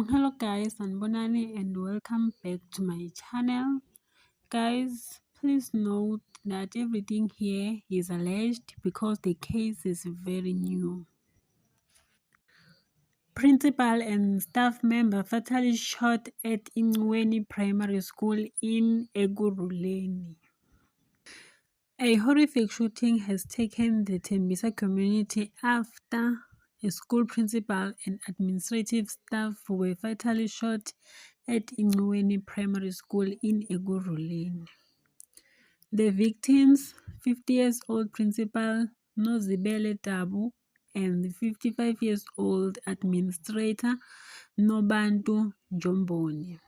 Hello guys, Sanbonani and welcome back to my channel. Guys, please note that everything here is alleged because the case is very new. Principal and staff member fatally shot at Ingweni Primary School in Eguruleni. A horrific shooting has taken the Tembisa community after a school principal and administrative staff were fatally shot at Ingweni Primary School in Eguruleni. The victims, 50-year-old principal Nozibele Tabu and the 55-year-old administrator Nobantu Jomboni,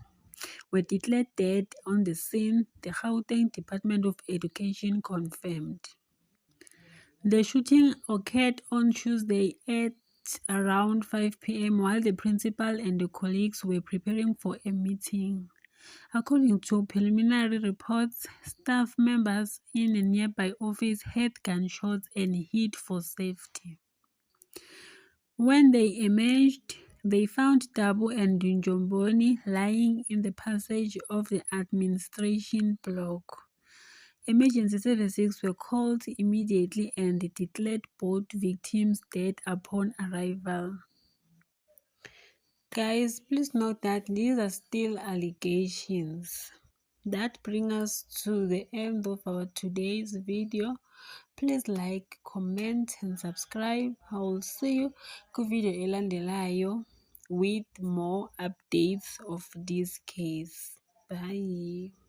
were declared dead on the scene, the Gauteng Department of Education confirmed. The shooting occurred on Tuesday at around 5 p.m. while the principal and the colleagues were preparing for a meeting. According to preliminary reports, staff members in a nearby office heard gunshots and hid for safety. When they emerged, they found Tabu and Njomboni lying in the passage of the administration block. Emergency services were called immediately and declared both victims dead upon arrival. Guys, please note that these are still allegations. That brings us to the end of our today's video. Please like, comment and subscribe. I will see you video elandelayo with more updates of this case. Bye.